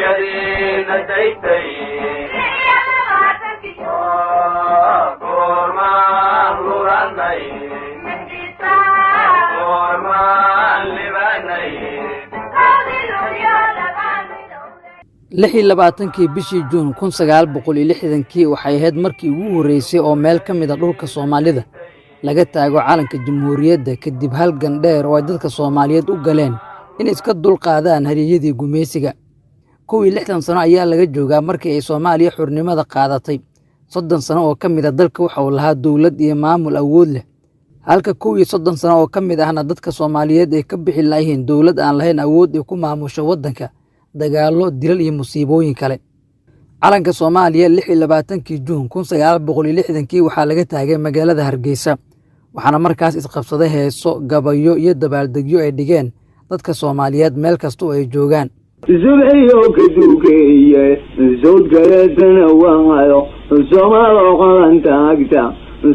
يدين ديتي كورمان لوراني كورمان لباني 26 bishii Juun 1960 waxay ahayd markii ugu horeysay oo meel ka mid ah dhulka Soomaalida laga taago calanka jamhuuriyadda kadib halgan dheer oo ay dadka Soomaaliyeed u galeen in iska dulqaadaan hareeyadii gumeysiga. 60 sano ayaa laga joogaa markii ay Soomaaliya xornimada qaadatay. 30 sano oo ka mid ah dalka waxa uu lahaa dawlad iyo maamul awood leh. halka 30 sano oo ka mid ahna dadka Soomaaliyeed ay ka bixi lahayn dawlad aan lahayn awood ay ku maamusho waddanka. dagaalo dilal iyo musiibooyin kale. calanka Soomaaliya 26 Juun 1960 waxaa laga taagay magaalada Hargeysa waxaana markaas isqabsaday heeso gabayo iyo dabaaldegyo ay dhigeen dadka Soomaaliyeed meel kasta oo ay joogaan. زبعيو كدوكيه زود كرتنا وهايو سومالو قانتاكتا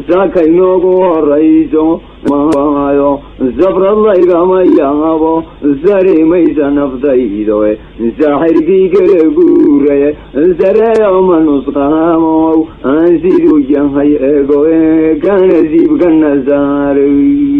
ساكينوغو رئيسو وهايو زبر الله كما يابو زري ميزا نفضيدو زاحر كي كرغوري زريو منسقامو انسيدو جهاي ايغو كان زيب كان زاري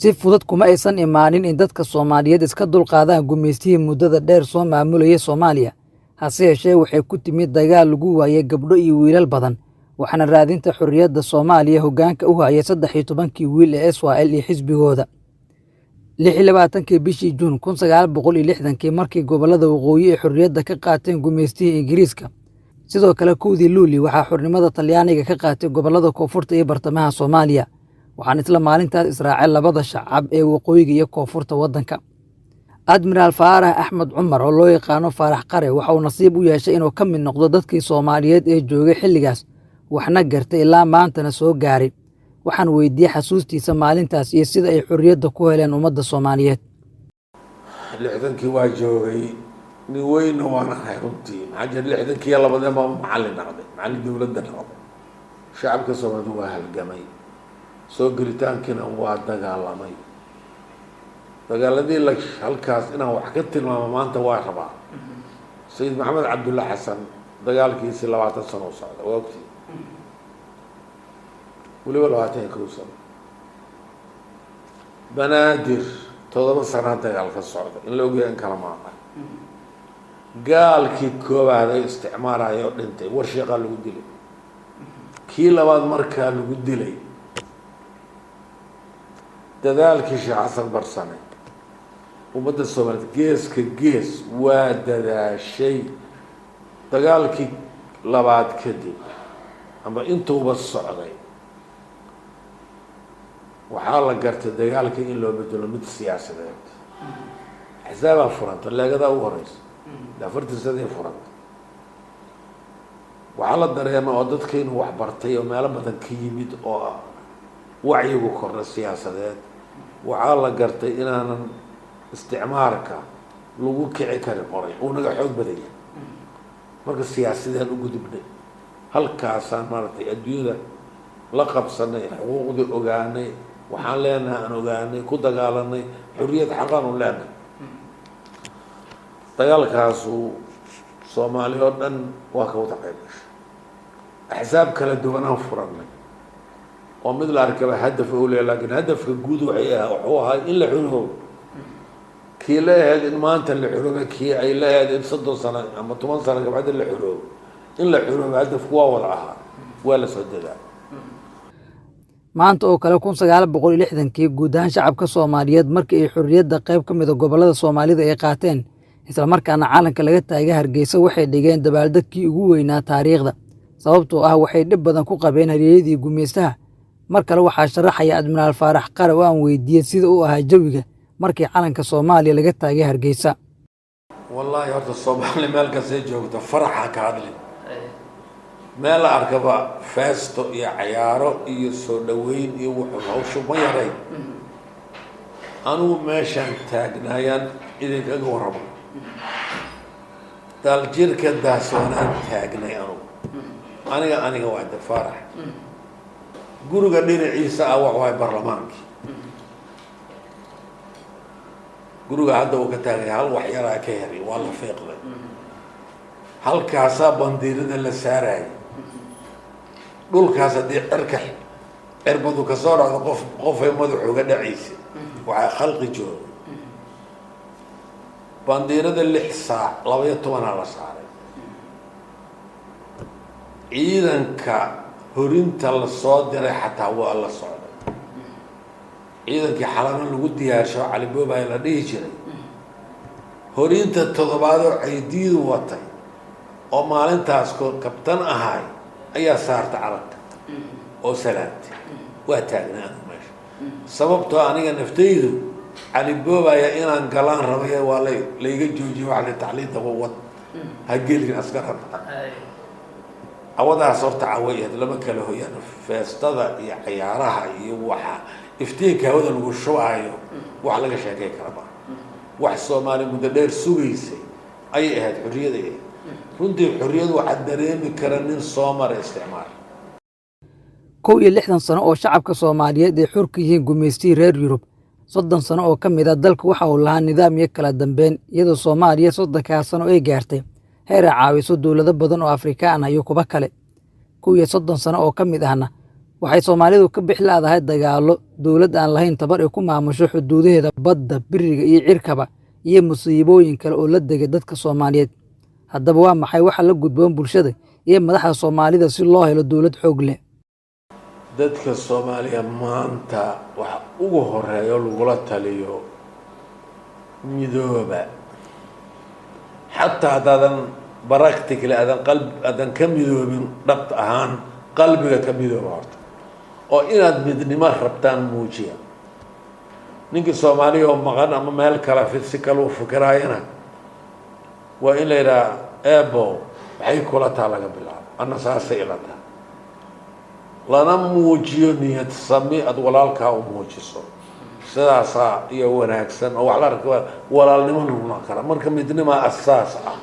si fudud kuma aysan imaanin in dadka Soomaaliyeed iska dulqaadaan gumeystihii muddada dheer soo maamulayay Soomaaliya hase yeeshee waxay ku timid dagaal lagu waayay gabdho iyo wiilal badan waxaana raadinta xorriyadda Soomaaliya hoggaanka u hayay 13 wiil ee SYL iyo xisbigooda 26 bishii Juun 1960 markii gobolada waqooyi ee xorriyadda ka qaateen gumeystihii Ingiriiska sidoo kale 1 Luuli waxaa xornimada Talyaaniga ka qaatay gobolada koonfurta iyo bartamaha Soomaaliya waxaan isla maalintaas israacay labada shacab ee waqooyiga iyo koonfurta waddanka. Admiral Faarax Axmed Cumar oo loo yaqaano Faarax Qare waxa uu nasiib u yeeshay inuu ka mid noqdo dadkii Soomaaliyeed ee joogay xilligaas waxna gartay ilaa maantana soo gaaray. waxaan weydiiyay xasuustiisa maalintaas iyo sida ay xorriyadda ku heleen ummadda Soomaaliyeed. 60kii waa joogay nin weyn waana ahay runtii maxaa jira 60kii labadaba macallin noqday macallin dawladda noqday shacabka Soomaaliyeed waa halgamay soo gelitaankiina waa dagaalamay dagaaladii la halkaas inaan wax ka tilmaamo maanta waa rabaa Sayid Maxamed Cabdulla Xasan dagaalkiisii 20 sano u socda waqti waliba 21 sano banaadir 7 sano dagaal ka socda in la ogeeyay kala maaqan gaalkii koobaad ay isticmaalayo dhintay warshaqa lagu dilay kii labaad markaa lagu dilay dadaalkii Sheekh Xasan Barsane ummadda Soomaaliyeed geeska gees waa dadaashay dagaalkii labaad kadib ama intuuba socday waxaa la gartay dagaalkii in loo bedelo mid siyaasadeed axsaabaa furanta leegada u horeysa afartii sadii furanta waxaa la dareemay oo dadka inuu wax bartay oo meelo badan ka yimid oo wacyigu kordha siyaasadeed waxaa la gartay inaanan isticmaalka lagu kici karin qoray uu naga xoog badan yahay marka siyaasadeen u gudubnay halkaasaan maaragtay adduunyada la qabsanay xuquuqdii ogaanay waxaan leenahay aan ogaanay ku dagaalanay xorriyad xaqaan u leenahay dagaalkaasu Soomaali oo dhan waa ka wada qayb gashay axsaab kala duwan aan furannay oo mid la arkaba hadaf uu leeyahay laakiin hadafka guud wuxuu ahaa in la xuroobo kii la yahay in maanta la xuroobo kii ay la yahay in 30 sano ama 10 sano kabacdi la xuroobo in la xuroobo hadafku waa wada ahaa waa la soo dadaa maanta oo kale 1960kii guud ahaan shacabka Soomaaliyeed markii ay xorriyadda qayb ka mid ah gobolada Soomaalida ay qaateen isla markaana calanka laga taagay Hargeysa waxay dhigeen dabaaldegkii ugu weynaa taariikhda sababtoo ah waxay dhib badan ku qabeen hareeyadii gumeystaha mar kale waxaa sharaxaya Admiral Faarax Qare oo aan weydiiyay sida uu ahaa jawiga markii calanka Soomaaliya laga taagay Hargeysa. wallahi horta Soomaali meel ka soo joogta faraxa ka hadlay meel arkaba feesto iyo ciyaaro iyo soo dhaweyn iyo wuxuu hawshu ma yaray anu meeshan taagnaayaan idinkaga warrabo dal jirka daasoonaan taagnay aniga waa Faarax guriga dhinaciisa ah waxa way baarlamaankii guriga hadda uu ka taagay hal wax yaraa ka heri waa la fiiqday halkaasaa bandiirada la saarayay dhulkaas haddii cirbadu ka soo dhacdo qofay madaxuga dhacaysa waxaa khalqi jooga bandiirada 6 saac 12 la saaray ciidanka horinta la soo diray xataa waa la socday ciidankii xalana lagu diyaarsho cali boobay la dhihi jiray horinta toddobaadoo caydiidu watay oo maalintaas kabtan ahay ayaa saarta carabta oo salaamtay waa taagnaa meesha sababtoo aniga naftaydu cali boobaya inaan galaan rabay waa layga joojiyay wax la tacliinta wad ha gelin askar awadaas horta caawiyad lama kala hooyaan feestada iyo ciyaaraha iyo waxa iftiinka hawada lagu shubayo wax laga sheekay karaba wax Soomaali muddo dheer sugaysay ay ahayd xurriyada runtii xurriyadu waxa dareemi kara nin Soomaali isticmaal 61 sano oo shacabka Soomaaliyeed ay xur ka yihiin gumeystii reer Yurub 30 sano oo kamid ah dalka waxa uu lahaa nidaam iyo kala dambeyn iyadoo Soomaaliya 30 sano ay gaartay heer caawiso dawlado badan oo Afrikaan ah iyo kuba kale 30 sano oo kamid ahna waxay Soomaalidu ka bixlaadahay dagaalo dawlad aan lahayn tabar ay ku maamusho xuduudaheeda badda biriga iyo cirkaba iyo musiibooyin kale oo la degay dadka Soomaaliyeed haddaba waa maxay waxa la gudboon bulshada iyo madaxda Soomaalida si loo helo dawlad xoog leh dadka Soomaaliya maanta waxa ugu horeeyo lagula taliyo midooba حتى هذا براكتك لأذن قلب أذن كم يذوبين ضبط أهان قلبك كم يذوبات أو إن أدمدني ما ربطان موجيا نيجي Soomaaliya oo maqan ama meel kala fisikal oo fikirayna waa in la yiraahdo eebo waxay kula taalaga bilaab ana saasay ilata lana muujiyo niyad sami ad walaalka oo muujiso sidaas iyo wanaagsan oo wax la arko walaalnimo lagu kara marka midnimo asaas ah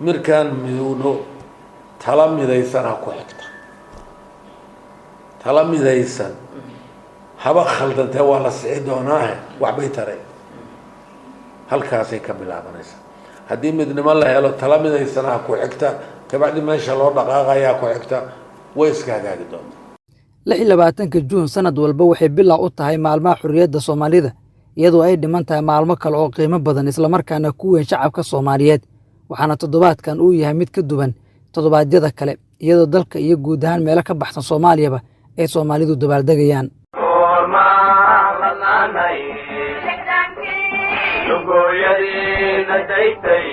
markaan midowno tala midaysan ku xigta tala midaysan haba khaldantay waa la sii doonaa wax bay taray halkaasay ka bilaabanaysa haddii midnimo la helo tala midaysan ku xigta kabacdi meesha loo dhaqaaqaya ku xigta way iska hagaagi doontaa 26 Juun sanad walba waxay bilow u tahay maalmaha xurriyadda Soomaalida iyadoo ay dhiman tahay maalmo kale oo qiimo badan isla markaana ku weyn shacabka Soomaaliyeed waxaana toddobaadkan uu yahay mid ka duwan toddobaadyada kale iyadoo dalka iyo guud ahaan meelo ka baxsan Soomaaliyaba ay Soomaalidu dabaaldegayaan lugoyadii nataytay